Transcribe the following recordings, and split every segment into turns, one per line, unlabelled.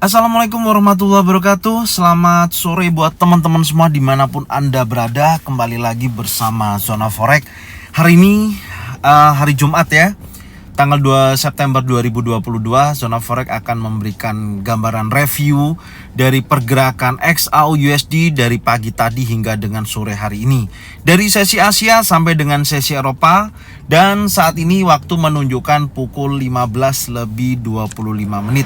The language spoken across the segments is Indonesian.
Assalamualaikum warahmatullahi wabarakatuh. Selamat sore buat teman-teman semua dimanapun Anda berada. Kembali lagi bersama Zona Forex. Hari ini hari Jumat ya, tanggal 2 September 2022. Zona Forex akan memberikan gambaran review dari pergerakan XAU/USD dari pagi tadi hingga dengan sore hari ini, dari sesi Asia sampai dengan sesi Eropa. Dan saat ini waktu menunjukkan pukul 15:25.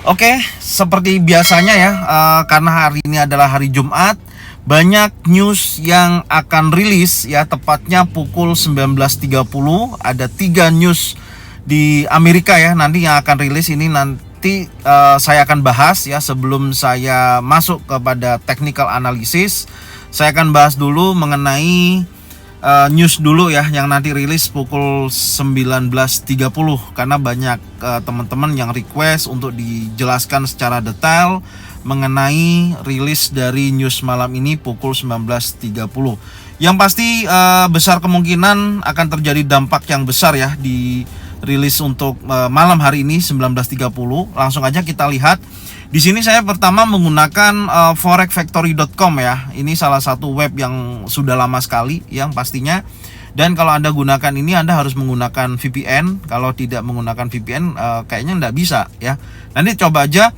Oke, seperti biasanya ya, karena hari ini adalah hari Jumat, banyak news yang akan rilis ya, tepatnya pukul 19.30. Ada 3 news di Amerika ya, nanti yang akan rilis ini nanti saya akan bahas ya. Sebelum saya masuk kepada technical analysis, saya akan bahas dulu mengenai news dulu ya, yang nanti rilis pukul 19.30, karena banyak teman-teman yang request untuk dijelaskan secara detail mengenai rilis dari news malam ini pukul 19.30. Yang pasti besar kemungkinan akan terjadi dampak yang besar ya di rilis untuk malam hari ini 19.30. Langsung aja kita lihat. Di sini saya pertama menggunakan forexfactory.com ya. Ini salah satu web yang sudah lama sekali yang pastinya. Dan kalau Anda gunakan ini, Anda harus menggunakan VPN. Kalau tidak menggunakan VPN kayaknya nggak bisa ya. Nanti coba aja,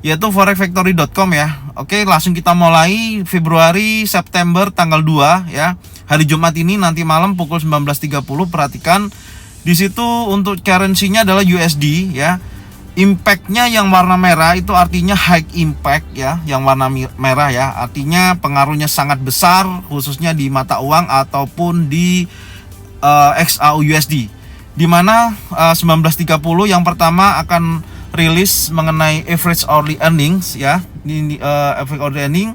yaitu forexfactory.com ya. Oke, langsung kita mulai. Februari September tanggal 2 ya. Hari Jumat ini nanti malam pukul 19.30. Perhatikan di situ untuk currency-nya adalah USD ya. Impact-nya yang warna merah itu artinya high impact ya, yang warna merah ya, artinya pengaruhnya sangat besar khususnya di mata uang ataupun di XAU/USD. Di mana 19.30 yang pertama akan rilis mengenai average hourly earnings ya, ini average hourly earning,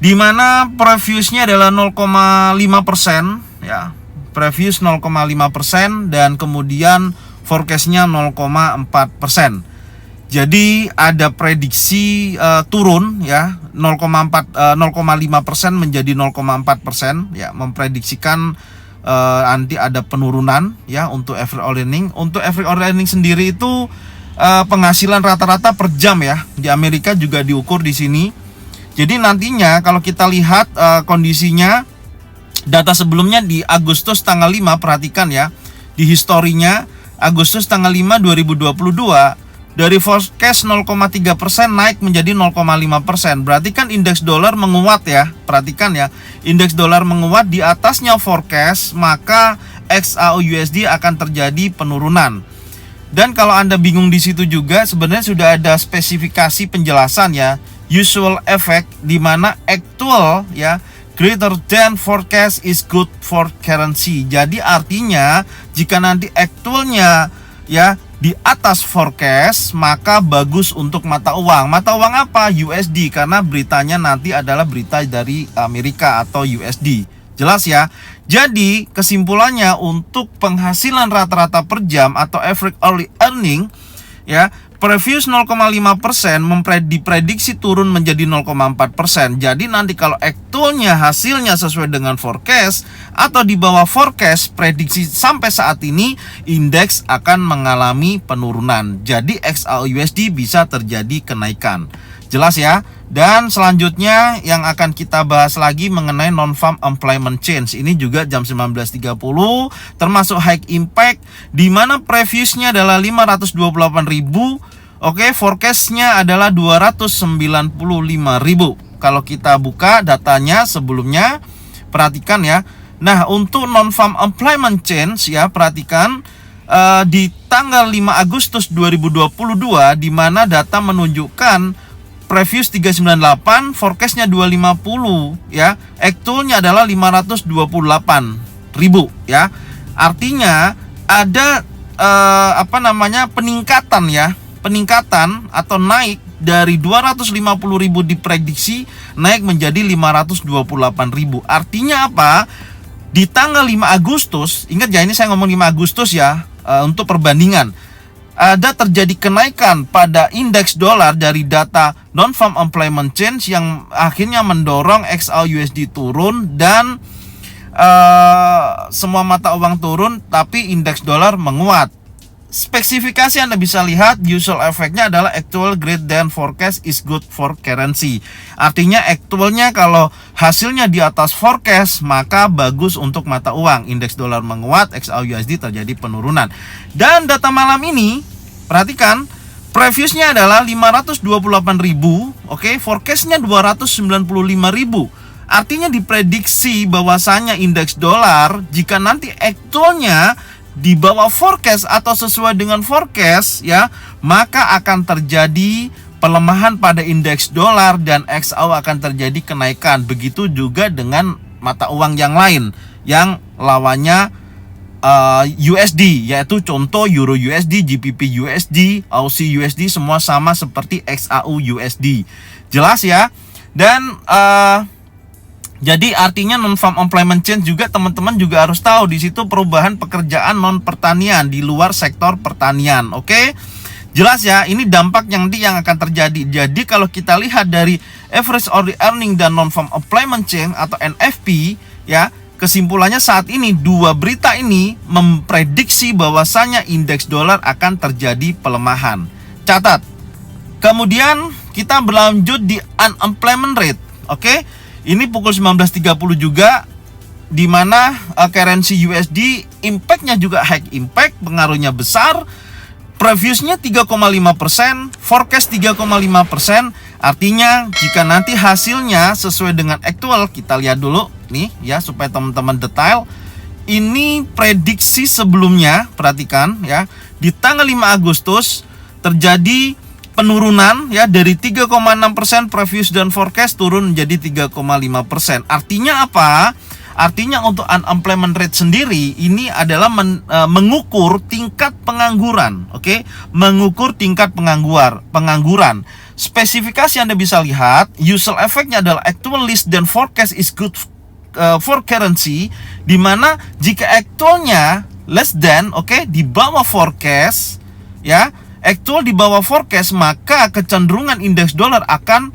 di mana previousnya adalah 0,5% ya, previous 0,5%, dan kemudian forecastnya 0,4%. Jadi ada prediksi turun ya, 0,5% menjadi 0,4% ya, memprediksikan nanti ada penurunan ya untuk average earning. Untuk average earning sendiri itu penghasilan rata-rata per jam ya, di Amerika juga diukur di sini. Jadi nantinya kalau kita lihat kondisinya, data sebelumnya di Agustus tanggal 5, perhatikan ya, di historinya Agustus tanggal 5 2022, dari forecast 0,3% naik menjadi 0,5%. Berarti kan indeks dolar menguat ya. Perhatikan ya, indeks dolar menguat di atasnya forecast, maka XAU/USD akan terjadi penurunan. Dan kalau Anda bingung di situ juga, sebenarnya sudah ada spesifikasi penjelasan ya, usual effect, di mana actual ya greater than forecast is good for currency. Jadi artinya jika nanti actualnya ya di atas forecast, maka bagus untuk mata uang. Mata uang apa? USD, karena beritanya nanti adalah berita dari Amerika atau USD. Jelas ya? Jadi kesimpulannya, untuk penghasilan rata-rata per jam atau average hourly earning ya, previous 0,5% diprediksi turun menjadi 0,4%. Jadi nanti kalau aktualnya hasilnya sesuai dengan forecast atau di bawah forecast prediksi sampai saat ini, indeks akan mengalami penurunan. Jadi XAU/USD bisa terjadi kenaikan. Jelas ya? Dan selanjutnya yang akan kita bahas lagi mengenai non-farm employment change. Ini juga jam 19.30, termasuk high impact, di mana previousnya adalah 528.000. Oke, forecastnya adalah 295.000. Kalau kita buka datanya sebelumnya, perhatikan ya. Nah, untuk non-farm employment change ya, perhatikan di tanggal 5 Agustus 2022, di mana data menunjukkan previous 398, forecastnya 250 ya, actualnya adalah 528.000 ya. Artinya ada peningkatan ya, peningkatan atau naik dari 250.000 diprediksi naik menjadi 528.000. Artinya apa? Di tanggal 5 Agustus, ingat ya, ini saya ngomong 5 Agustus ya, untuk perbandingan, ada terjadi kenaikan pada indeks dolar dari data non-farm employment change yang akhirnya mendorong XAU/USD turun, dan semua mata uang turun tapi indeks dolar menguat. spesifikasi Anda bisa lihat, usual efeknya adalah actual greater than forecast is good for currency. Artinya aktualnya kalau hasilnya di atas forecast, maka bagus untuk mata uang. Indeks dolar menguat, XAU/USD terjadi penurunan. Dan data malam ini, perhatikan, previousnya adalah 528.000, oke, forecastnya 295.000. Artinya diprediksi bahwasanya indeks dolar jika nanti aktualnya di bawah forecast atau sesuai dengan forecast ya, maka akan terjadi pelemahan pada indeks dolar dan XAU akan terjadi kenaikan. Begitu juga dengan mata uang yang lain yang lawannya USD, yaitu contoh Euro USD, GBP USD, Aussie USD, semua sama seperti XAU USD. Jelas ya? Dan jadi artinya non-farm employment change juga teman-teman juga harus tahu, di situ perubahan pekerjaan non pertanian di luar sektor pertanian. Oke? Jelas ya, ini dampak yang akan terjadi. Jadi kalau kita lihat dari average order earning dan non-farm employment change atau NFP ya, kesimpulannya saat ini dua berita ini memprediksi bahwasanya indeks dolar akan terjadi pelemahan. Catat. Kemudian kita berlanjut di unemployment rate. Oke? Ini pukul 19.30 juga, di mana currency USD impactnya juga high impact, pengaruhnya besar. Previousnya 3,5%, forecast 3,5%. Artinya jika nanti hasilnya sesuai dengan aktual, kita lihat dulu nih ya supaya teman-teman detail. Ini prediksi sebelumnya, perhatikan ya, di tanggal 5 Agustus terjadi penurunan ya, dari 3,6% previous dan forecast turun menjadi 3,5%. Artinya apa? Artinya untuk unemployment rate sendiri ini adalah mengukur tingkat pengangguran, oke? Mengukur tingkat pengangguran. Spesifikasi Anda bisa lihat, usual effect-nya adalah actual less than forecast is good for currency, di mana jika actualnya less than, oke, di bawah forecast ya, actual di bawah forecast, maka kecenderungan indeks dolar akan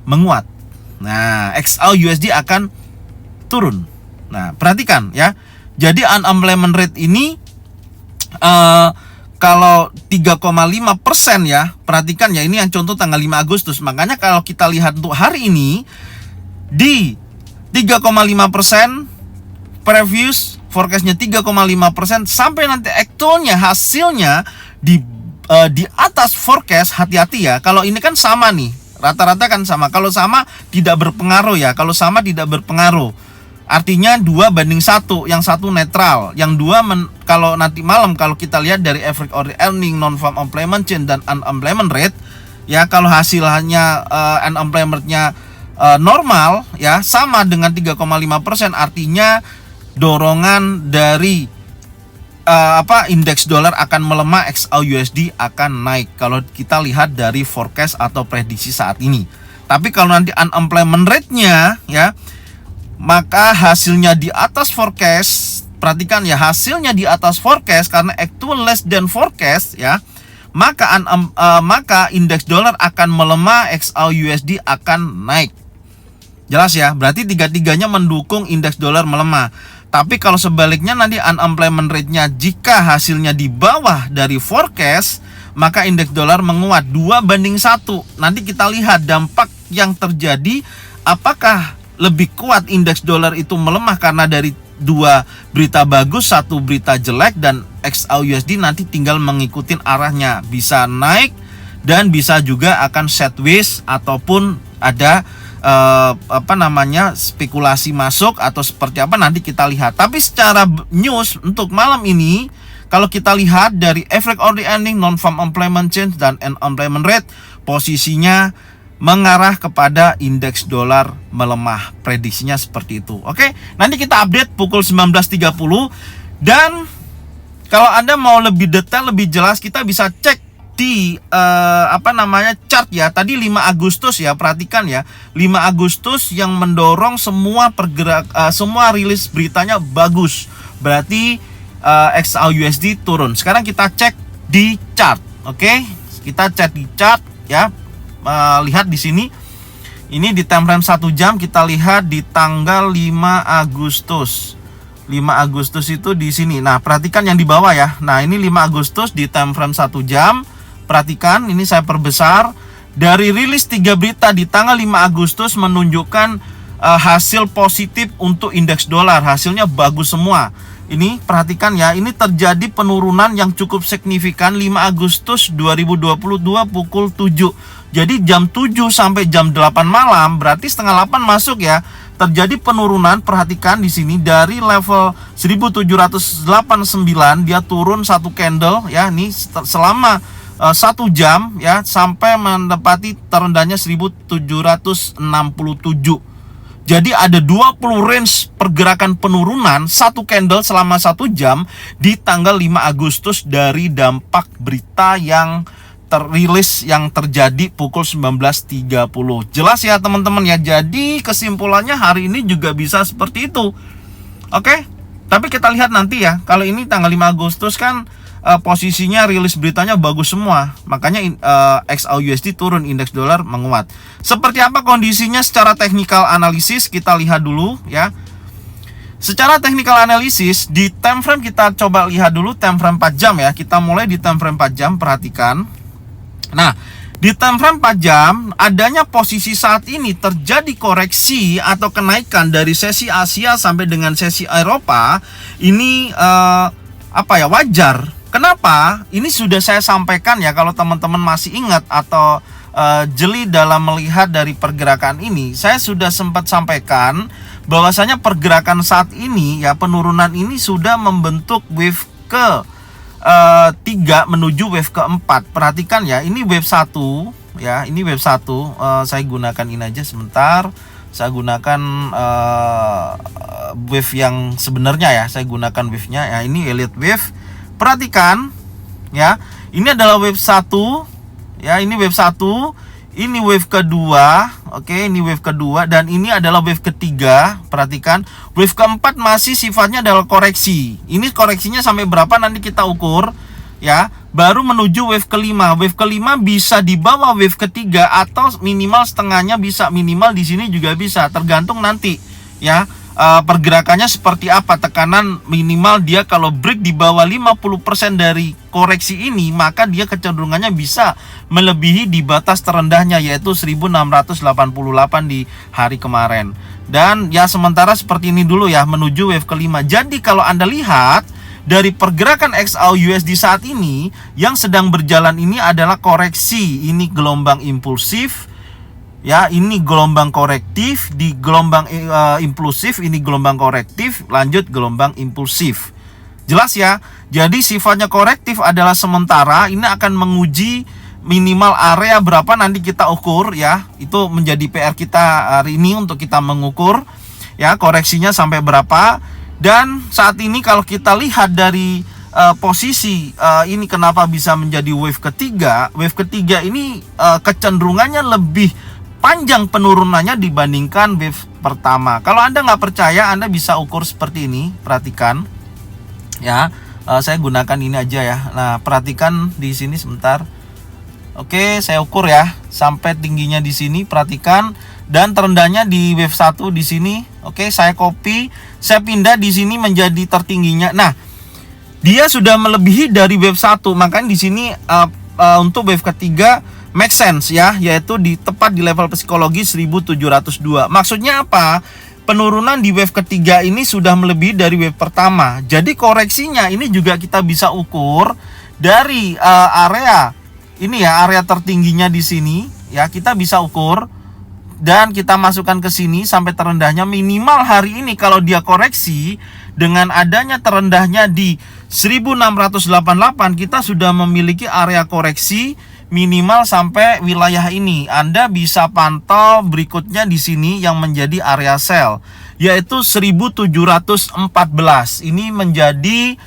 menguat. Nah, XAU USD akan turun. Nah, perhatikan ya. Jadi unemployment rate ini kalau 3,5% ya, perhatikan ya, ini yang contoh tanggal 5 Agustus. Makanya kalau kita lihat untuk hari ini di 3,5%, previous forecastnya 3,5%, sampai nanti aktualnya hasilnya di atas forecast, hati-hati ya. Kalau ini kan sama nih, rata-rata kan sama. Kalau sama tidak berpengaruh ya. Kalau sama tidak berpengaruh. Artinya 2:1, yang satu netral, yang dua kalau nanti malam kalau kita lihat dari average order earning, non-farm employment change dan unemployment rate ya, kalau hasilnya unemployment-nya normal ya, sama dengan 3,5%, artinya dorongan dari indeks dolar akan melemah, XAU USD akan naik kalau kita lihat dari forecast atau prediksi saat ini. Tapi kalau nanti unemployment rate-nya ya, maka hasilnya di atas forecast, perhatikan ya, hasilnya di atas forecast karena actual less than forecast ya, maka indeks dolar akan melemah, XAU USD akan naik. Jelas ya, berarti tiga-tiganya mendukung indeks dolar melemah. Tapi kalau sebaliknya nanti unemployment rate-nya jika hasilnya di bawah dari forecast, maka indeks dolar menguat 2:1. Nanti kita lihat dampak yang terjadi, apakah lebih kuat indeks dolar itu melemah karena dari dua berita bagus, satu berita jelek, dan XAU USD nanti tinggal mengikuti arahnya, bisa naik dan bisa juga akan sideways ataupun ada spekulasi masuk atau seperti apa, nanti kita lihat. Tapi secara news untuk malam ini, kalau kita lihat dari average order earning, non-farm employment change dan unemployment rate, posisinya mengarah kepada indeks dolar melemah, prediksinya seperti itu. Oke, nanti kita update pukul 19.30. Dan kalau Anda mau lebih detail, lebih jelas, kita bisa cek di chart ya. Tadi 5 Agustus ya, perhatikan ya, 5 Agustus yang mendorong semua semua rilis beritanya bagus. Berarti XAU USD turun. Sekarang kita cek di chart. Oke, kita cek di chart ya. Lihat di sini. Ini di time frame 1 jam, kita lihat di tanggal 5 Agustus. 5 Agustus itu di sini. Nah, perhatikan yang di bawah ya. Nah, ini 5 Agustus di time frame 1 jam. Perhatikan, ini saya perbesar. Dari rilis 3 berita di tanggal 5 Agustus menunjukkan hasil positif untuk indeks dolar. Hasilnya bagus semua. Ini perhatikan ya, ini terjadi penurunan yang cukup signifikan 5 Agustus 2022 pukul 7. Jadi jam 7 sampai jam 8 malam, berarti setengah 8 masuk ya. Terjadi penurunan, perhatikan di sini dari level 1789 dia turun satu candle ya, ini selama 1 jam ya sampai mendapati terendahnya 1767. Jadi ada 20 range pergerakan penurunan satu candle selama 1 jam di tanggal 5 Agustus dari dampak berita yang terilis yang terjadi pukul 19.30. Jelas ya teman-teman ya. Jadi kesimpulannya hari ini juga bisa seperti itu. Oke. Tapi kita lihat nanti ya. Kalau ini tanggal 5 Agustus kan posisinya rilis beritanya bagus semua. Makanya XAUUSD turun, indeks dolar menguat. Seperti apa kondisinya secara technical analisis kita lihat dulu ya. Secara technical analisis di time frame kita coba lihat dulu time frame 4 jam ya. Kita mulai di time frame 4 jam, perhatikan. Nah, di time frame 4 jam adanya posisi saat ini terjadi koreksi atau kenaikan dari sesi Asia sampai dengan sesi Eropa. Ini wajar. Kenapa? Ini sudah saya sampaikan ya, kalau teman-teman masih ingat atau jeli dalam melihat dari pergerakan ini, saya sudah sempat sampaikan bahwasanya pergerakan saat ini ya, penurunan ini sudah membentuk wave ke 3 menuju wave keempat. Perhatikan ya, ini wave 1 ya, ini wave 1. Saya gunakan ini aja sebentar. Saya gunakan wave yang sebenarnya ya. Saya gunakan wave-nya ya, ini Elliott wave. Perhatikan ya, ini adalah wave 1 ya, ini wave 1. Ini wave kedua, oke, ini wave kedua, dan ini adalah wave ketiga. Perhatikan, wave keempat masih sifatnya adalah koreksi. Ini koreksinya sampai berapa nanti kita ukur ya. Baru menuju wave kelima. Wave kelima bisa di bawah wave ketiga atau minimal setengahnya bisa, minimal di sini juga bisa, tergantung nanti ya. Pergerakannya seperti apa, tekanan minimal dia kalau break di bawah 50% dari koreksi ini, maka dia kecenderungannya bisa melebihi di batas terendahnya, yaitu 1688 di hari kemarin. Dan ya sementara seperti ini dulu ya, menuju wave kelima. Jadi kalau Anda lihat dari pergerakan XAUUSD saat ini, yang sedang berjalan ini adalah koreksi. Ini gelombang impulsif ya, ini gelombang korektif, di gelombang impulsif, ini gelombang korektif, lanjut gelombang impulsif. Jelas ya. Jadi sifatnya korektif adalah sementara. Ini akan menguji minimal area berapa nanti kita ukur ya. Itu menjadi PR kita hari ini untuk kita mengukur ya, koreksinya sampai berapa. Dan saat ini kalau kita lihat dari posisi ini kenapa bisa menjadi wave ketiga. Wave ketiga ini kecenderungannya lebih panjang penurunannya dibandingkan wave pertama. Kalau Anda nggak percaya, Anda bisa ukur seperti ini. Perhatikan ya, saya gunakan ini aja ya. Nah, perhatikan di sini sebentar. Oke, saya ukur ya sampai tingginya di sini. Perhatikan, dan terendahnya di wave 1 di sini. Oke, saya copy, saya pindah di sini menjadi tertingginya. Nah, dia sudah melebihi dari wave 1. Makanya di sini untuk wave ketiga make sense ya, yaitu tepat di level psikologi 1702. Maksudnya apa? Penurunan di wave ketiga ini sudah melebihi dari wave pertama. Jadi koreksinya ini juga kita bisa ukur dari area ini ya, area tertingginya di sini ya, kita bisa ukur dan kita masukkan ke sini sampai terendahnya. Minimal hari ini kalau dia koreksi dengan adanya terendahnya di 1688, kita sudah memiliki area koreksi minimal sampai wilayah ini. Anda bisa pantau berikutnya di sini yang menjadi area sell, yaitu 1714. Ini menjadi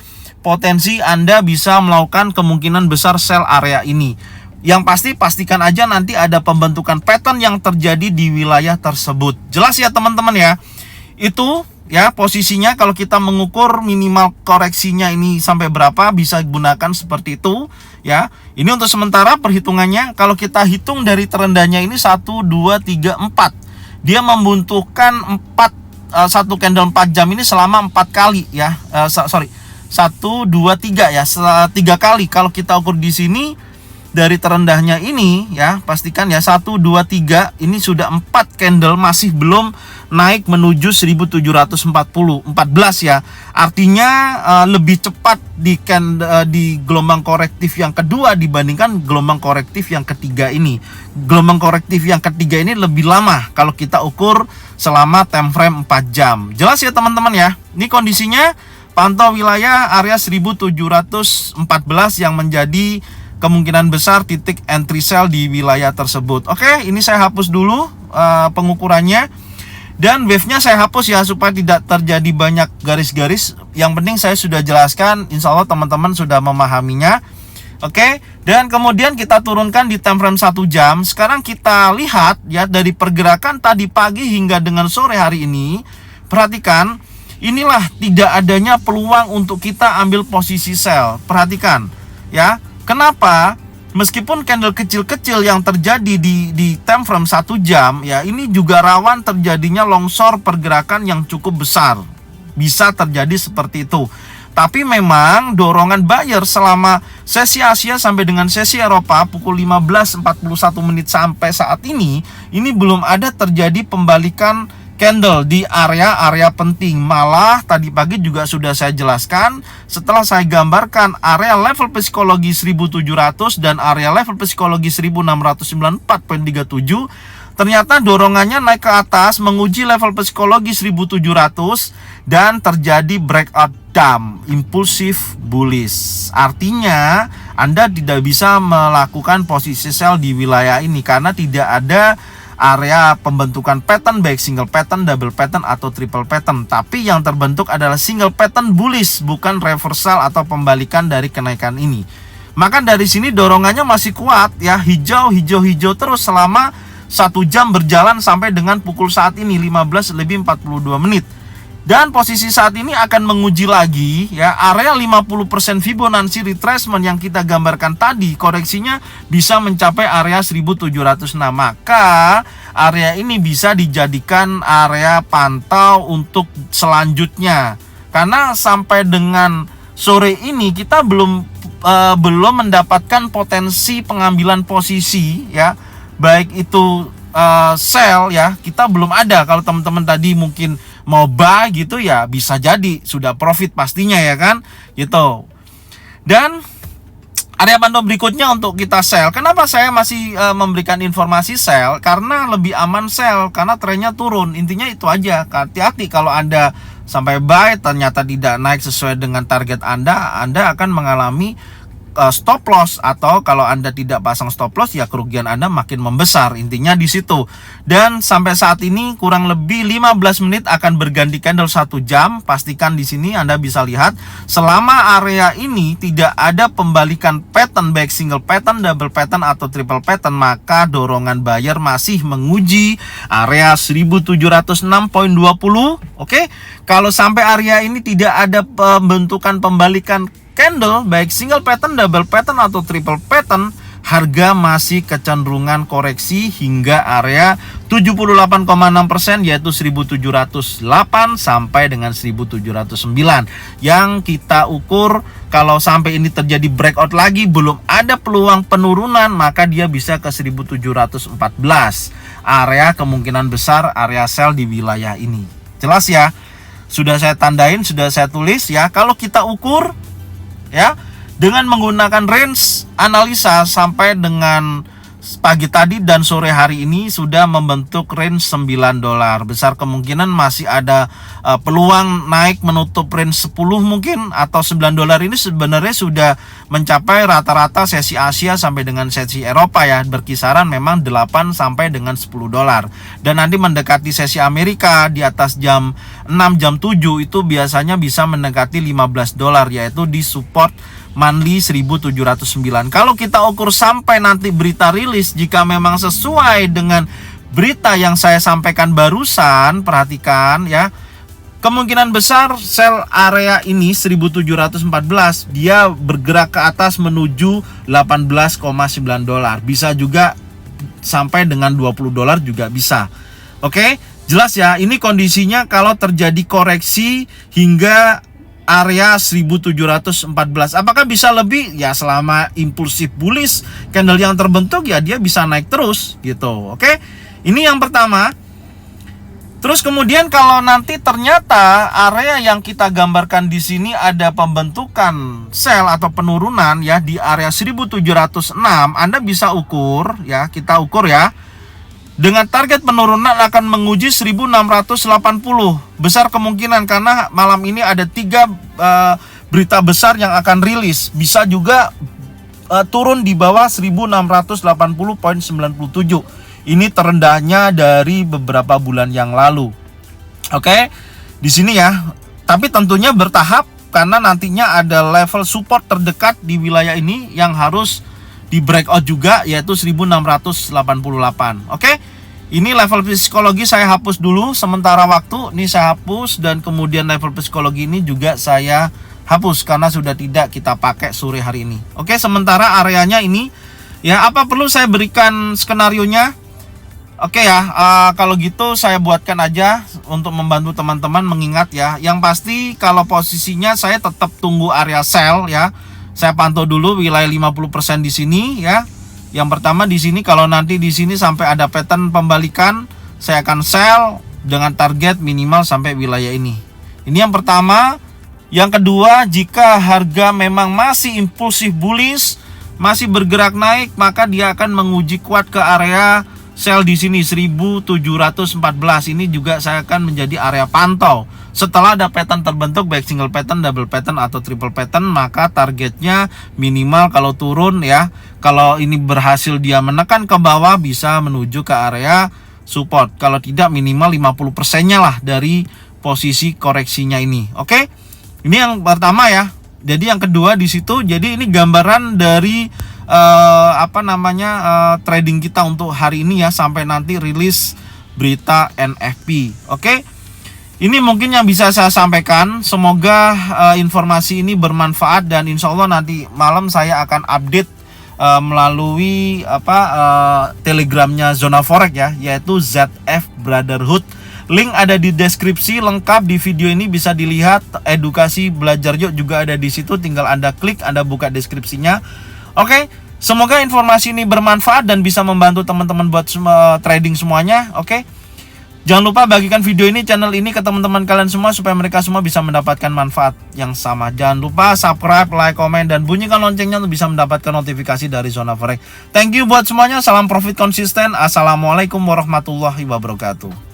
potensi Anda bisa melakukan kemungkinan besar sell area ini. Yang pasti pastikan aja nanti ada pembentukan pattern yang terjadi di wilayah tersebut. Jelas ya teman-teman ya. Itu ya posisinya kalau kita mengukur minimal koreksinya ini sampai berapa, bisa gunakan seperti itu ya. Ini untuk sementara perhitungannya. Kalau kita hitung dari terendahnya ini 1, 2, 3, 4, dia membutuhkan 4 satu candle 4 jam ini selama 4 kali ya. Sorry, 1 2 3 ya, 3 kali. Kalau kita ukur di sini dari terendahnya ini ya, pastikan ya 1 2 3 ini sudah 4 candle masih belum naik menuju 1714 ya. Artinya lebih cepat di gelombang korektif yang kedua dibandingkan gelombang korektif yang ketiga ini. Gelombang korektif yang ketiga ini lebih lama kalau kita ukur selama time frame 4 jam. Jelas ya teman-teman ya. Ini kondisinya pantau wilayah area 1714 yang menjadi kemungkinan besar titik entry sell di wilayah tersebut. Oke, ini saya hapus dulu pengukurannya. Dan wave-nya saya hapus ya supaya tidak terjadi banyak garis-garis. Yang penting saya sudah jelaskan, insya Allah teman-teman sudah memahaminya. Oke, dan kemudian kita turunkan di time frame 1 jam. Sekarang kita lihat ya dari pergerakan tadi pagi hingga dengan sore hari ini. Perhatikan, inilah tidak adanya peluang untuk kita ambil posisi sell. Perhatikan ya, kenapa? Meskipun candle kecil-kecil yang terjadi di time frame 1 jam ya, ini juga rawan terjadinya longsor pergerakan yang cukup besar. Bisa terjadi seperti itu. Tapi memang dorongan buyer selama sesi Asia sampai dengan sesi Eropa pukul 15.41 menit sampai saat ini belum ada terjadi pembalikan candle di area-area penting. Malah tadi pagi juga sudah saya jelaskan, setelah saya gambarkan area level psikologi 1700 dan area level psikologi 1694.37, ternyata dorongannya naik ke atas menguji level psikologi 1700 dan terjadi breakout dump, impulsif bullish. Artinya Anda tidak bisa melakukan posisi sell di wilayah ini karena tidak ada area pembentukan pattern baik single pattern, double pattern atau triple pattern. Tapi yang terbentuk adalah single pattern bullish, bukan reversal atau pembalikan dari kenaikan ini. Maka dari sini dorongannya masih kuat ya, hijau terus selama 1 jam berjalan sampai dengan pukul saat ini 15:42 menit. Dan posisi saat ini akan menguji lagi ya area 50% Fibonacci retracement yang kita gambarkan tadi, koreksinya bisa mencapai area 1706. Maka area ini bisa dijadikan area pantau untuk selanjutnya. Karena sampai dengan sore ini kita belum mendapatkan potensi pengambilan posisi ya, baik itu sell ya, kita belum ada. Kalau teman-teman tadi mungkin mau buy gitu ya, bisa jadi sudah profit pastinya ya kan gitu. Dan area pantau berikutnya untuk kita sell. Kenapa saya masih memberikan informasi sell? Karena lebih aman sell, karena trennya turun. Intinya itu aja. Hati-hati kalau Anda sampai buy ternyata tidak naik sesuai dengan target Anda akan mengalami stop loss, atau kalau Anda tidak pasang stop loss ya kerugian Anda makin membesar. Intinya di situ. Dan sampai saat ini kurang lebih 15 menit akan berganti candle 1 jam. Pastikan di sini Anda bisa lihat selama area ini tidak ada pembalikan pattern baik single pattern, double pattern atau triple pattern, maka dorongan buyer masih menguji area 1706.20. Oke. Kalau sampai area ini tidak ada pembentukan pembalikan candle baik single pattern, double pattern atau triple pattern, harga masih kecenderungan koreksi hingga area 78,6% yaitu 1708 sampai dengan 1709 yang kita ukur. Kalau sampai ini terjadi breakout lagi belum ada peluang penurunan, maka dia bisa ke 1714. Area kemungkinan besar area sell di wilayah ini. Jelas ya? Sudah saya tandain, sudah saya tulis ya. Kalau kita ukur ya dengan menggunakan range analisa sampai dengan pagi tadi dan sore hari ini sudah membentuk range $9. Besar kemungkinan masih ada peluang naik menutup range 10 mungkin, atau $9 ini sebenarnya sudah mencapai rata-rata sesi Asia sampai dengan sesi Eropa ya, berkisaran memang 8 sampai dengan $10. Dan nanti mendekati sesi Amerika di atas jam 6 jam 7 itu biasanya bisa mendekati $15 yaitu di support monthly 1709. Kalau kita ukur sampai nanti berita rilis, jika memang sesuai dengan berita yang saya sampaikan barusan, perhatikan ya, kemungkinan besar sell area ini 1714 dia bergerak ke atas menuju $18,9. Bisa juga sampai dengan $20 juga bisa. Oke. Jelas ya, ini kondisinya kalau terjadi koreksi hingga area 1714. Apakah bisa lebih? Ya selama impulsif bullish candle yang terbentuk ya dia bisa naik terus gitu. Oke. Ini yang pertama. Terus kemudian kalau nanti ternyata area yang kita gambarkan di sini ada pembentukan sell atau penurunan ya di area 1706, Anda bisa ukur ya, kita ukur ya. Dengan target penurunan akan menguji 1680. Besar kemungkinan karena malam ini ada 3 berita besar yang akan rilis. Bisa juga turun di bawah 1680.97. Ini terendahnya dari beberapa bulan yang lalu. Oke, di sini ya. Tapi tentunya bertahap karena nantinya ada level support terdekat di wilayah ini yang harus di breakout juga, yaitu 1688. Oke. Ini level psikologi saya hapus dulu sementara waktu. Ini saya hapus dan kemudian level psikologi ini juga saya hapus karena sudah tidak kita pakai sore hari ini. Oke, sementara areanya ini ya, apa perlu saya berikan skenarionya? Oke ya, kalau gitu saya buatkan aja untuk membantu teman-teman mengingat ya. Yang pasti kalau posisinya saya tetap tunggu area sell ya. Saya pantau dulu wilayah 50% di sini ya. Yang pertama di sini, kalau nanti di sini sampai ada pattern pembalikan, saya akan sell dengan target minimal sampai wilayah ini. Ini yang pertama. Yang kedua, jika harga memang masih impulsif bullish, masih bergerak naik, maka dia akan menguji kuat ke area sell di sini 1714. Ini juga saya akan menjadi area pantau. Setelah ada pattern terbentuk baik single pattern, double pattern atau triple pattern, maka targetnya minimal kalau turun ya. Kalau ini berhasil dia menekan ke bawah bisa menuju ke area support. Kalau tidak minimal 50%-nya lah dari posisi koreksinya ini. Oke. Ini yang pertama ya. Jadi yang kedua di situ, jadi ini gambaran dari trading kita untuk hari ini ya, sampai nanti rilis berita NFP. Oke. Ini mungkin yang bisa saya sampaikan. Semoga informasi ini bermanfaat dan insya Allah nanti malam saya akan update melalui telegramnya Zona Forex ya, yaitu ZF Brotherhood. Link ada di deskripsi, lengkap di video ini bisa dilihat. Edukasi belajar yuk juga ada di situ, tinggal Anda klik, Anda buka deskripsinya. Oke, semoga informasi ini bermanfaat dan bisa membantu teman-teman buat trading semuanya. Oke. Jangan lupa bagikan video ini, channel ini ke teman-teman kalian semua supaya mereka semua bisa mendapatkan manfaat yang sama. Jangan lupa subscribe, like, komen, dan bunyikan loncengnya untuk bisa mendapatkan notifikasi dari Zona Forex. Thank you buat semuanya. Salam profit konsisten. Assalamualaikum warahmatullahi wabarakatuh.